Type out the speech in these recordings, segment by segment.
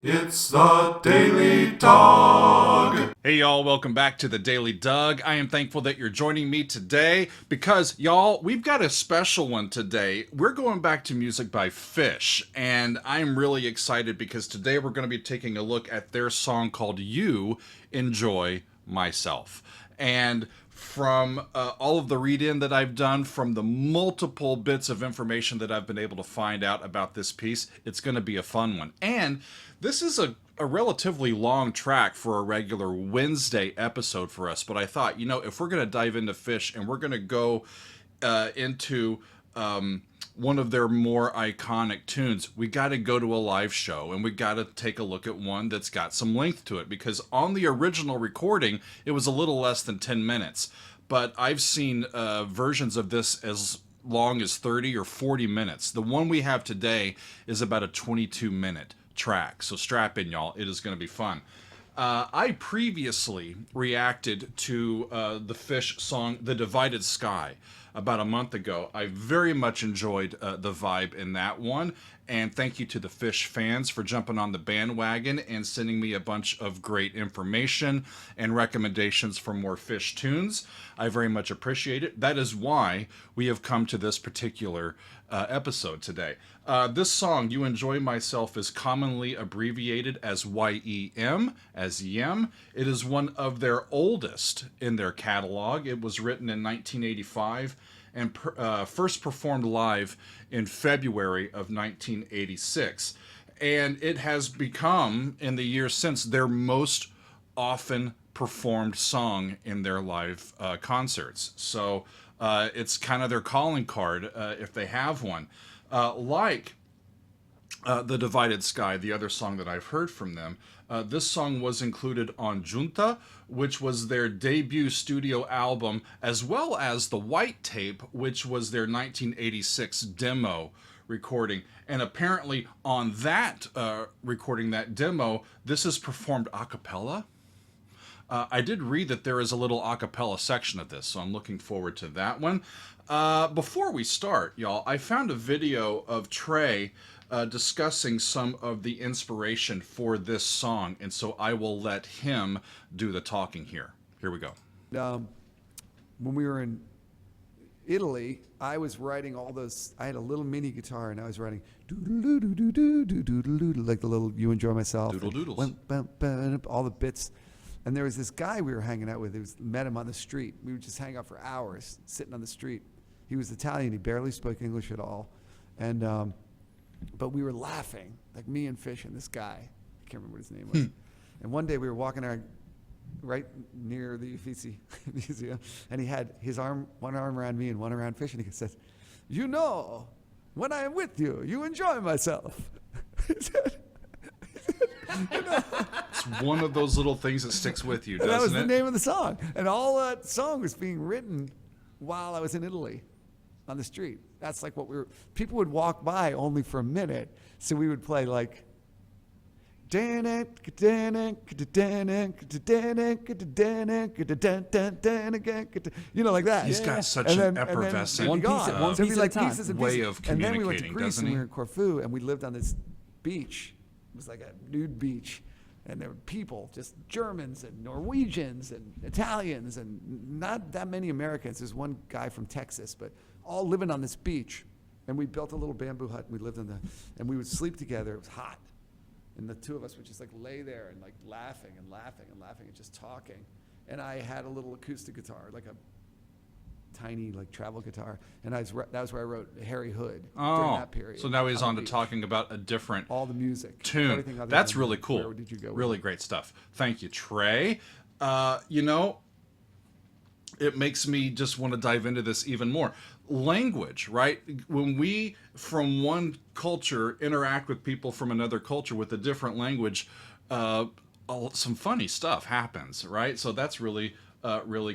It's the Daily Dog. Hey y'all, welcome back to the Daily Doug. I am thankful that you're joining me today because y'all, we've got a special one today. We're going back to music by Phish, and I'm really excited because today we're going to be taking a look at their song called You Enjoy Myself. And from all of the read-in that I've done, from the multiple bits of information that I've been able to find out about this piece, it's going to be a fun one. And this is a relatively long track for a regular Wednesday episode for us, but I thought, if we're going to dive into Phish and we're going to go into one of their more iconic tunes, we got to go to a live show and we got to take a look at one that's got some length to it, because on the original recording it was a little less than 10 minutes, but I've seen versions of this as long as 30 or 40 minutes. The one we have today is about a 22-minute track, so strap in, y'all. It is going to be fun. I previously reacted to the Phish song The Divided Sky about a month ago. I very much enjoyed the vibe in that one, and thank you to the Phish fans for jumping on the bandwagon and sending me a bunch of great information and recommendations for more Phish tunes. I very much appreciate it. That is why we have come to this particular episode today. This song, You Enjoy Myself, is commonly abbreviated as YEM, as Yem. It is one of their oldest in their catalog. It was written in 1985 and first performed live in February of 1986. And it has become, in the years since, their most often performed song in their live concerts. So it's kind of their calling card if they have one. Like The Divided Sky, the other song that I've heard from them, this song was included on Junta, which was their debut studio album, as well as the White Tape, which was their 1986 demo recording. And apparently on that recording, that demo, this is performed a cappella. I did read that there is a little a cappella section of this, so I'm looking forward to that one. Before we start, y'all, I found a video of Trey discussing some of the inspiration for this song, and so I will let him do the talking here. Here we go. When we were in Italy, I was writing all those. I had a little mini guitar, and I was writing doodle-doo-doo-doo-doo-doo-doo-doo, like the little "You Enjoy Myself," Doodle doodles. all the bits. And there was this guy we were hanging out with. Met him on the street. We would just hang out for hours, sitting on the street. He was Italian. He barely spoke English at all, and but we were laughing, like me and Phish and this guy. I can't remember what his name was. And one day we were walking around right near the Uffizi Museum, and he had one arm around me and one around Phish, and he said, when I am with you, you enjoy myself. It's one of those little things that sticks with you, doesn't it? That was the name of the song. And all that song was being written while I was in Italy on the street. That's like people would walk by only for a minute. So we would play like, you know, like that. He's got such an effervescent one piece at a time. way of communicating, and then we went to Greece doesn't and he? we were in Corfu, and we lived on this beach. It was like a nude beach. And there were people, just Germans and Norwegians and Italians and not that many Americans. There's one guy from Texas, but all living on this beach. And we built a little bamboo hut. And we lived and we would sleep together. It was hot. And the two of us would just like lay there and like laughing and laughing and laughing and just talking. And I had a little acoustic guitar, like a tiny like travel guitar, and that was where I wrote Harry Hood during that period. So now he's on to talking about a different all the music tune. Everything other That's than really cool. Where did you go? Really great stuff. Thank you, Trey. It makes me just want to dive into this even more. Language, right? When we from one culture interact with people from another culture with a different language, some funny stuff happens, right? So that's really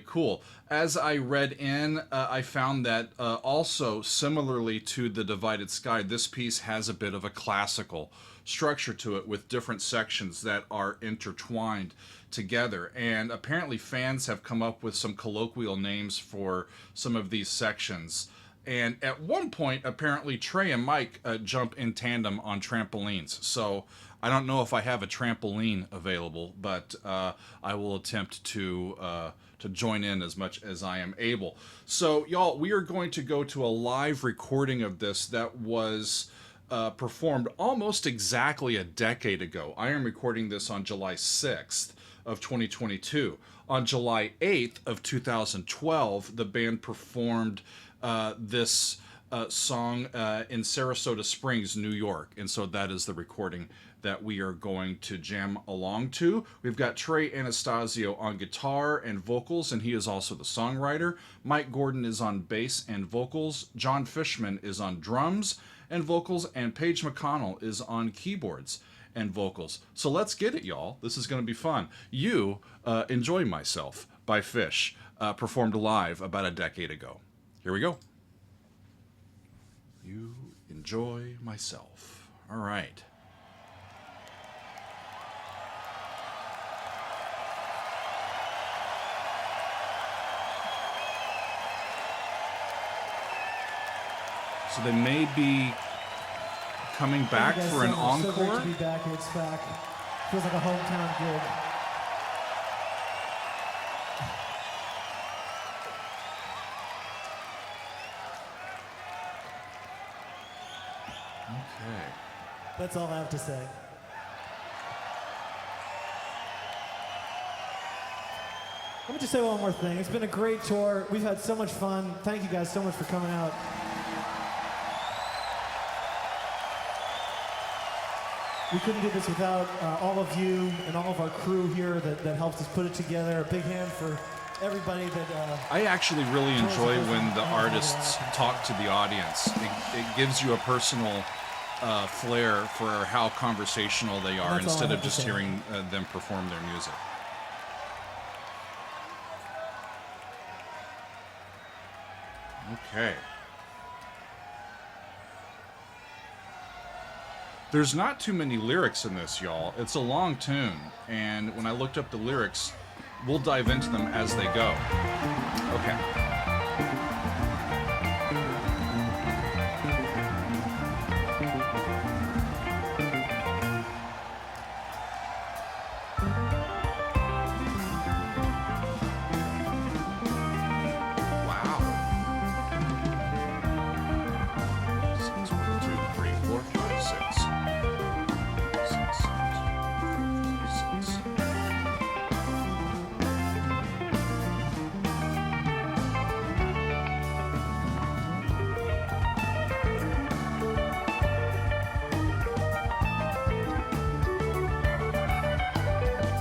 cool. As I read in, I found that also similarly to The Divided Sky, this piece has a bit of a classical structure to it with different sections that are intertwined together. And apparently fans have come up with some colloquial names for some of these sections. And at one point, apparently Trey and Mike jump in tandem on trampolines. So I don't know if I have a trampoline available, but I will attempt to join in as much as I am able. So, y'all, we are going to go to a live recording of this that was performed almost exactly a decade ago. I am recording this on July 6th of 2022. On July 8th of 2012, the band performed this song in Sarasota Springs, New York. And so that is the recording that we are going to jam along to. We've got Trey Anastasio on guitar and vocals, and he is also the songwriter. Mike Gordon is on bass and vocals. John Fishman is on drums and vocals, and Paige McConnell is on keyboards and vocals. So let's get it, y'all. This is going to be fun. You Enjoy Myself by Phish, performed live about a decade ago. Here we go. You Enjoy Myself. All right. So they may be coming back for an encore. So great to be back. It's back. Feels like a hometown gig. Okay. That's all I have to say. Let me just say one more thing. It's been a great tour. We've had so much fun. Thank you guys so much for coming out. We couldn't do this without all of you and all of our crew here that helped us put it together. A big hand for everybody that... I actually really enjoy when the artists talk to the audience. It gives you a personal flair for how conversational they are instead of just hearing them perform their music. Okay. There's not too many lyrics in this, y'all. It's a long tune, and when I looked up the lyrics, we'll dive into them as they go. Okay.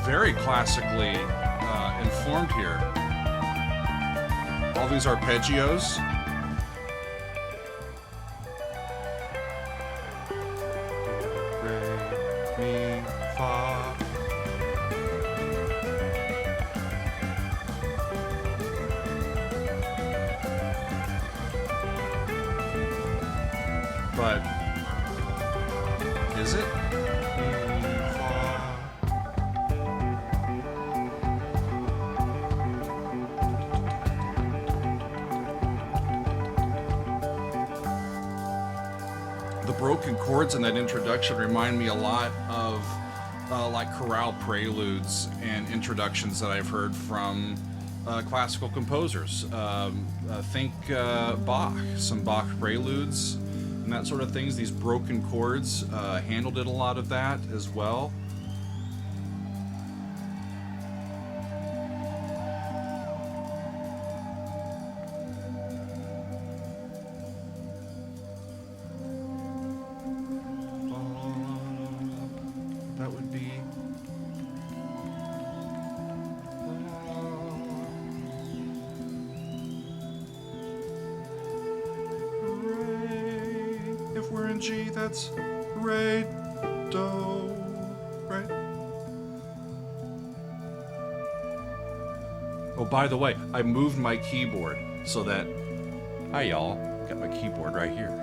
Very classically informed here. All these arpeggios. Re, mi, fa. But is it? Broken chords in that introduction remind me a lot of like chorale preludes and introductions that I've heard from classical composers. Think Bach, some Bach preludes and that sort of things. These broken chords handled it a lot of that as well. G, that's re, do, right? Oh, by the way, I moved my keyboard so that, hi y'all, got my keyboard right here.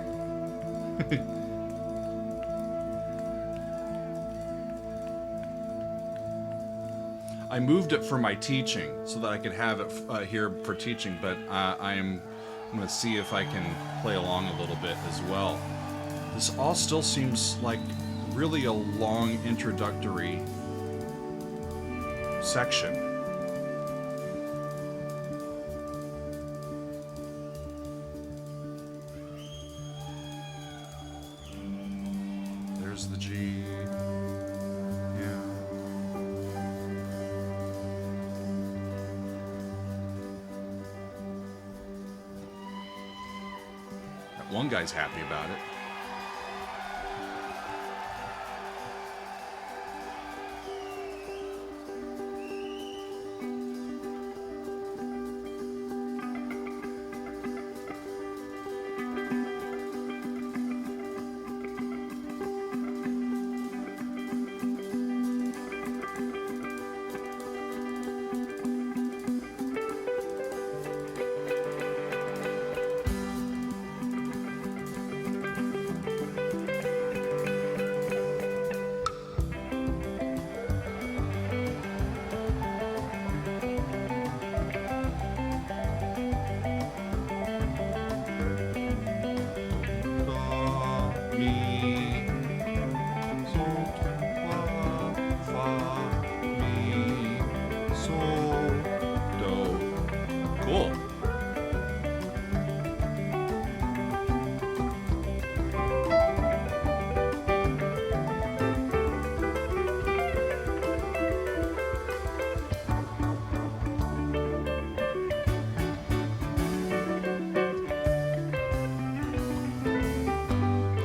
I moved it for my teaching so that I could have it here for teaching, but I'm going to see if I can play along a little bit as well. This all still seems like really a long introductory section. There's the G. Yeah. That one guy's happy about it. Cool.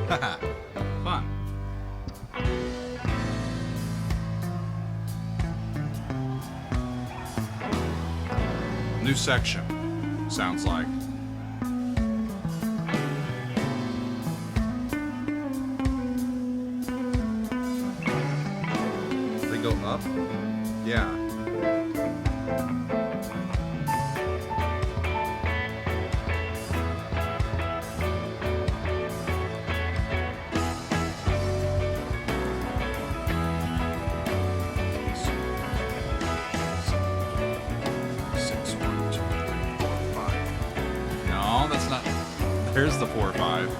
Haha, fun. New section, sounds like. They go up? Yeah. Here's the 4/5.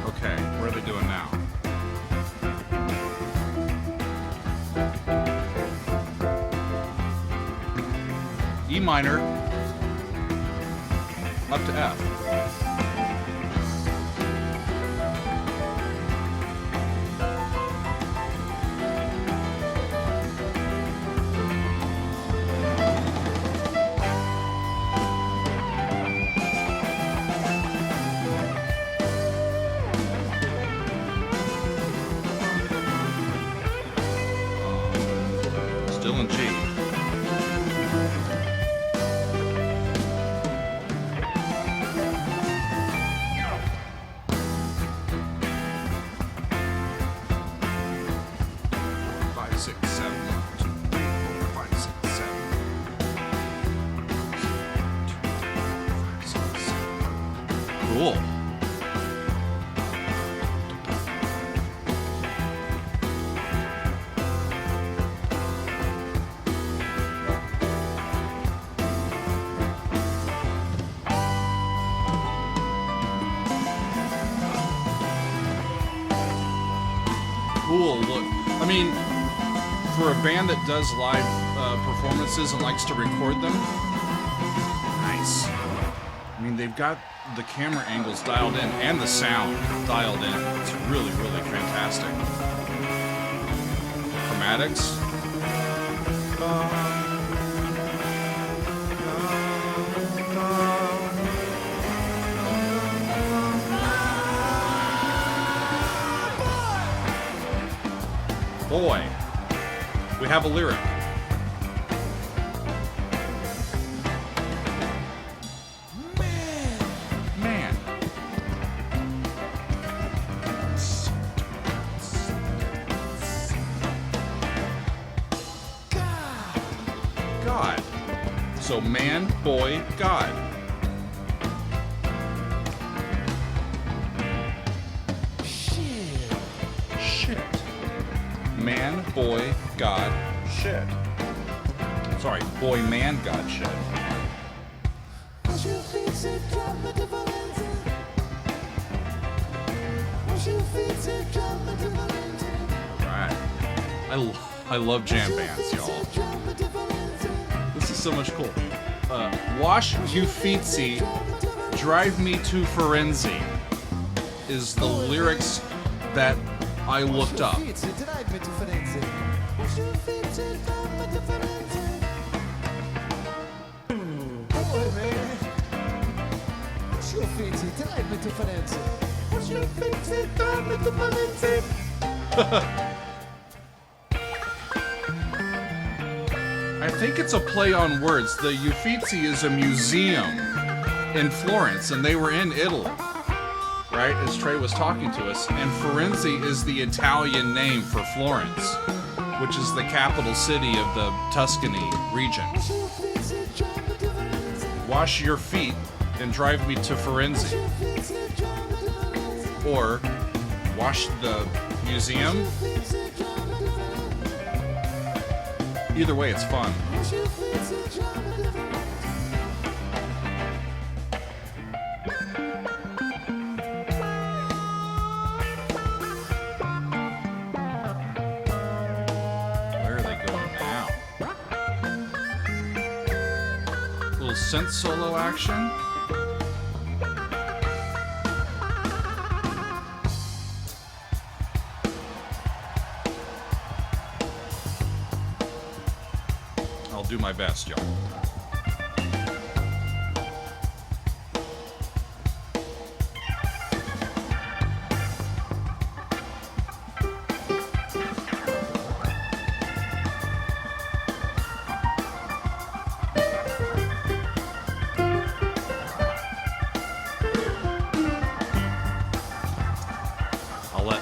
Okay, what are they doing now? E minor. Up to F. Still in G. Cool. Cool. Look, I mean, for a band that does live performances and likes to record them, nice. I mean, they've got the camera angles dialed in and the sound dialed in. It's really, really fantastic. Chromatics. Boy, we have a lyric. Man. God. So man, boy, God. Shit. man, boy, God, shit. Sorry, boy, man, God, shit. Alright. I love jam bands, y'all. This is so much cool. Wash Uffizi, Drive Me to Firenze is the lyrics that I looked up. I think it's a play on words. The Uffizi is a museum in Florence, and they were in Italy, right? As Trey was talking to us. And Firenze is the Italian name for Florence, which is the capital city of the Tuscany region. Wash your feet and drive me to Firenze. Or wash the museum. Either way, it's fun. Where are they going now? Little synth solo action. Do my best, y'all.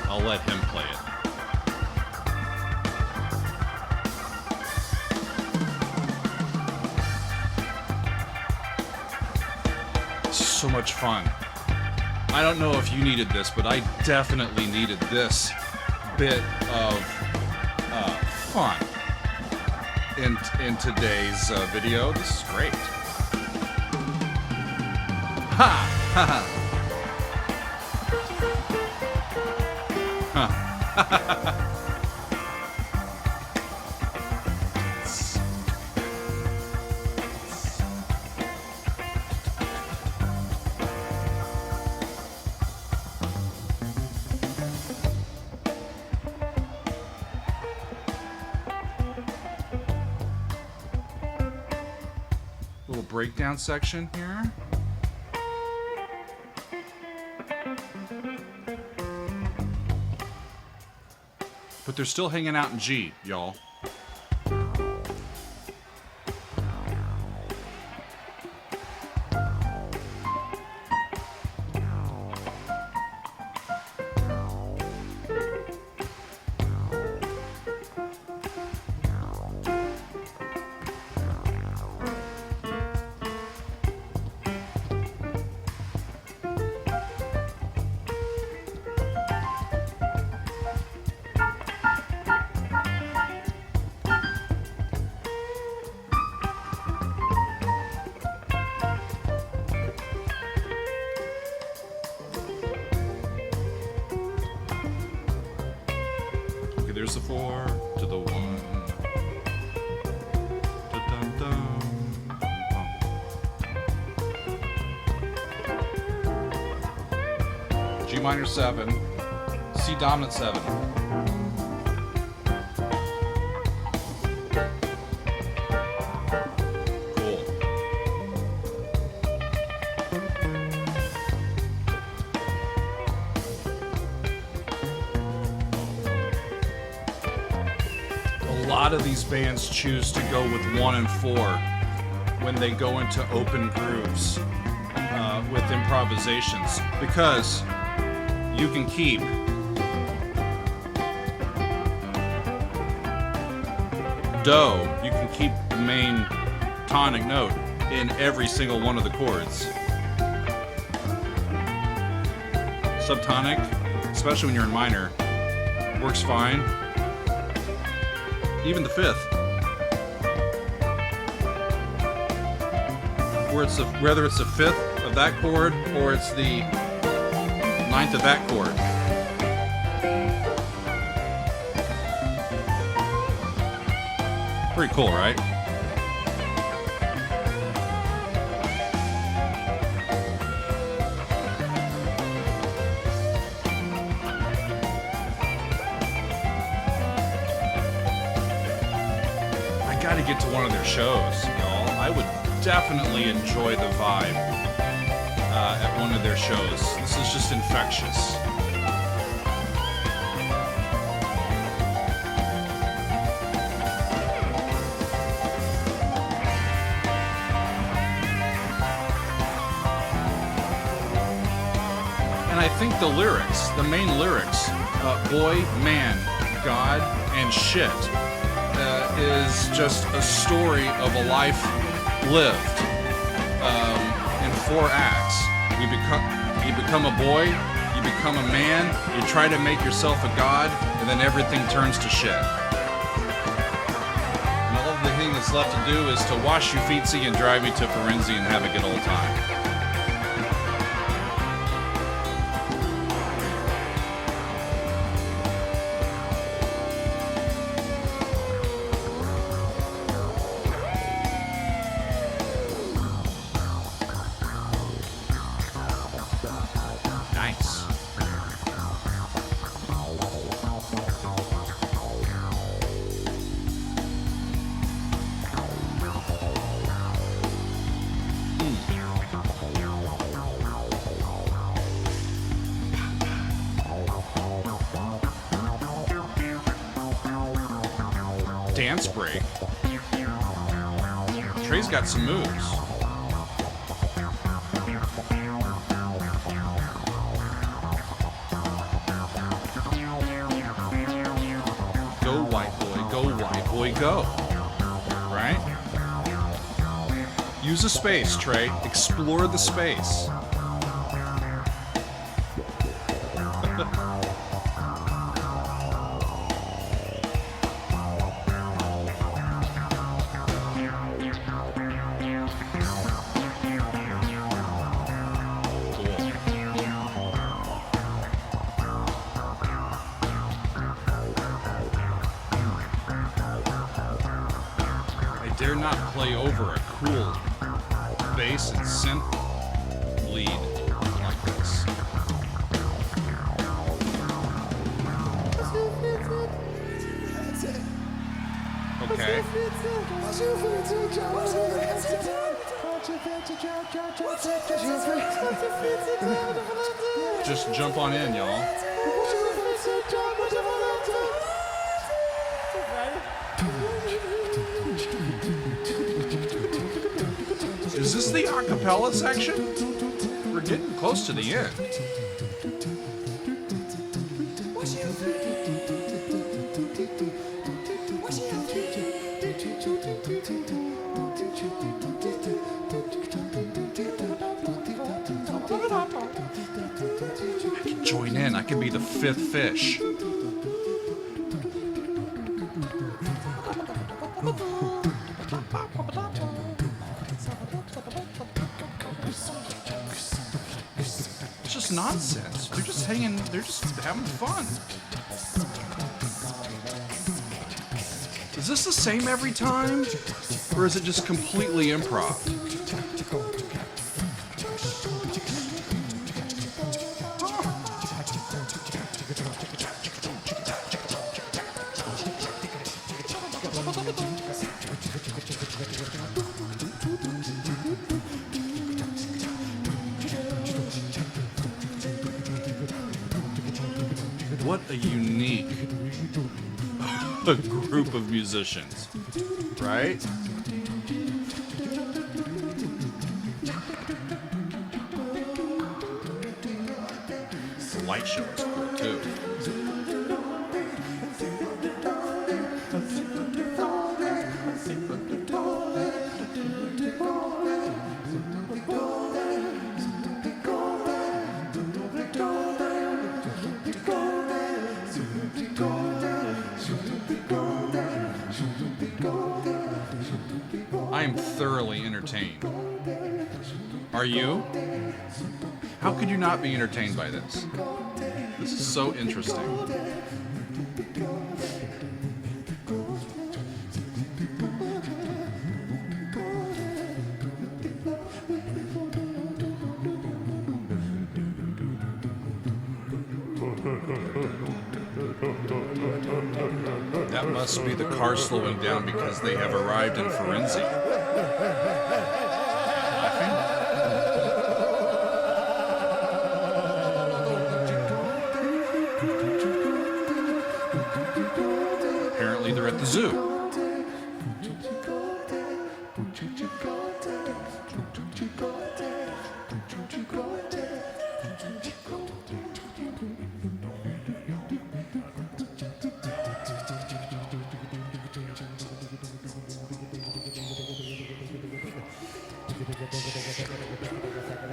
I'll let him play it. So much fun. I don't know if you needed this, but I definitely needed this bit of fun in today's video. This is great. Ha! Ha! Ha! Little breakdown section here. But they're still hanging out in G, y'all. There's the 4 to the 1. Dun, dun, dun. G minor 7, C dominant 7. Cool. A lot of these bands choose to go with 1 and 4 when they go into open grooves with improvisations, because you can keep do, you can keep the main tonic note in every single one of the chords. Subtonic, especially when you're in minor, works fine. even the fifth. Whether it's the fifth of that chord or it's the ninth of that chord. Pretty cool, right? I gotta get to one of their shows, y'all. I would definitely enjoy the vibe at one of their shows. This is just infectious. And I think the lyrics, the main lyrics, boy, man, God, and shit, is just a story of a life lived in 4 acts. You become a boy, you become a man, you try to make yourself a god, and then everything turns to shit. And all the thing that's left to do is to wash your feetsy and drive you to Firenze and have a good old time. Nice. Dance break. Trey's got some moves. Go white boy, go. Right? Use a space, Trey. Explore the space. Dare not play over a cool bass and synth lead like this. Okay. Just jump on in, y'all. Is this the a cappella section? We're getting close to the end. I can join in. I can be the fifth fish. It's just nonsense. They're just hanging, they're just having fun. Is this the same every time? Or is it just completely improv? What a unique group of musicians, right? The light show is cool too. I am thoroughly entertained. Are you? How could you not be entertained by this? This is so interesting. That must be the car slowing down because they have arrived in Firenze. Apparently they're at the zoo.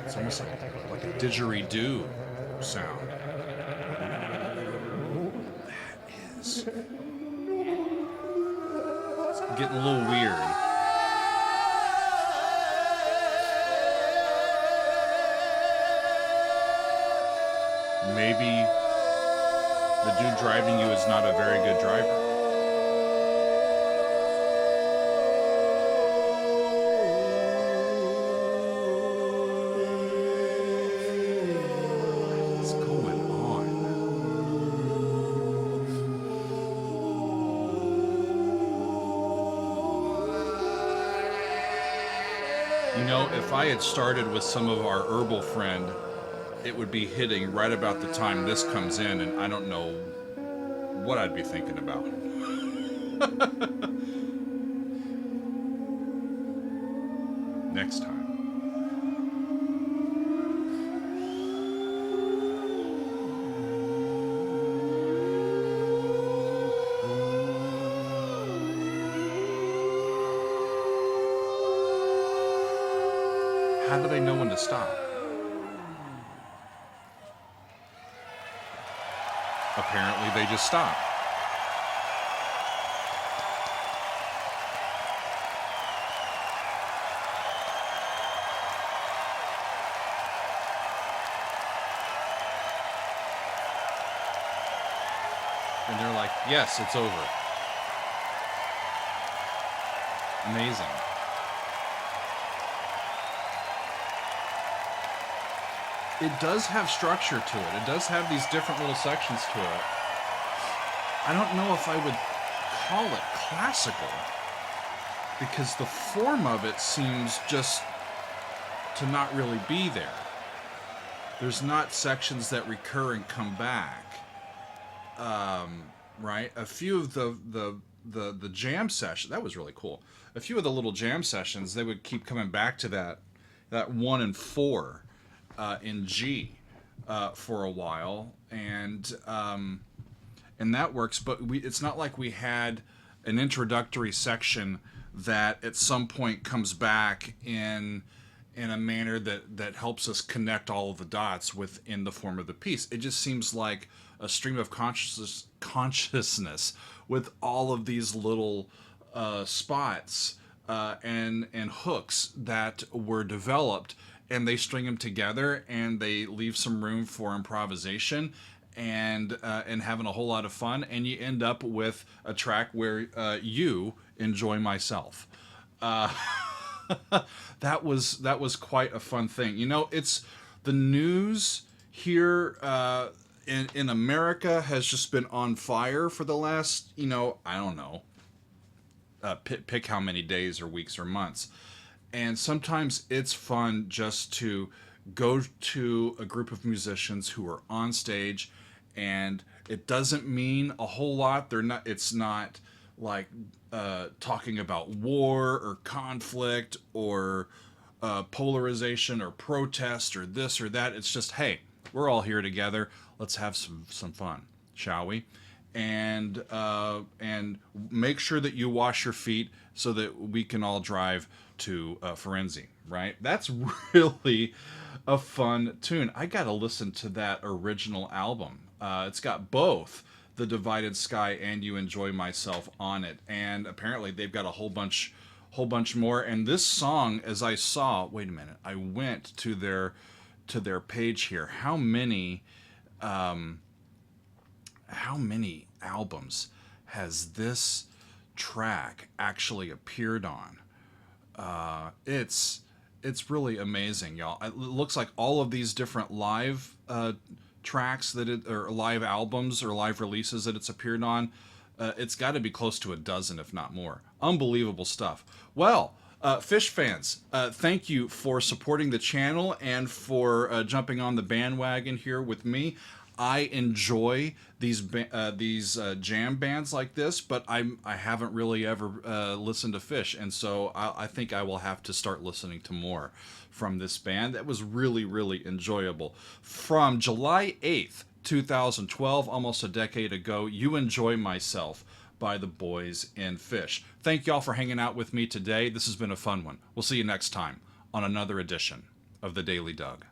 It's almost like a didgeridoo sound. That is... It's getting a little weird. Maybe the dude driving you is not a very good driver. What's going on? You know, if I had started with some of our herbal friend, it would be hitting right about the time this comes in, and I don't know what I'd be thinking about. Next time. How do they know when to stop? Apparently they just stop. And they're like, yes, it's over. Amazing. It does have structure to it. It does have these different little sections to it. I don't know if I would call it classical, because the form of it seems just to not really be there. There's not sections that recur and come back. Right? A few of the jam sessions, that was really cool. A few of the little jam sessions, they would keep coming back to that 1 and 4 in G for a while, and that works. But it's not like we had an introductory section that at some point comes back in a manner that helps us connect all of the dots within the form of the piece. It just seems like a stream of consciousness with all of these little spots and hooks that were developed, and they string them together and they leave some room for improvisation and having a whole lot of fun, and you end up with a track where you enjoy myself. That was quite a fun thing. You know, it's the news here in America has just been on fire for the last, I don't know, pick how many days or weeks or months. And sometimes it's fun just to go to a group of musicians who are on stage, and it doesn't mean a whole lot. It's not like talking about war or conflict or polarization or protest or this or that. It's just, hey, we're all here together. Let's have some fun, shall we? And make sure that you wash your feet so that we can all drive to Firenze, right? That's really a fun tune. I got to listen to that original album. It's got both The Divided Sky and You Enjoy Myself on it, and apparently they've got a whole bunch whole bunch more. And this song, as I saw, wait a minute, I went to their page here. How many albums has this track actually appeared on? It's really amazing, y'all. It looks like all of these different live tracks or live albums or live releases that it's appeared on, it's got to be close to a dozen, if not more. Unbelievable stuff. Well, Phish fans, thank you for supporting the channel and for jumping on the bandwagon here with me. I enjoy these jam bands like this, but I haven't really ever listened to Phish, and so I think I will have to start listening to more from this band. That was really, really enjoyable. From July 8th, 2012, almost a decade ago, You Enjoy Myself by the boys in Phish. Thank y'all for hanging out with me today. This has been a fun one. We'll see you next time on another edition of The Daily Doug.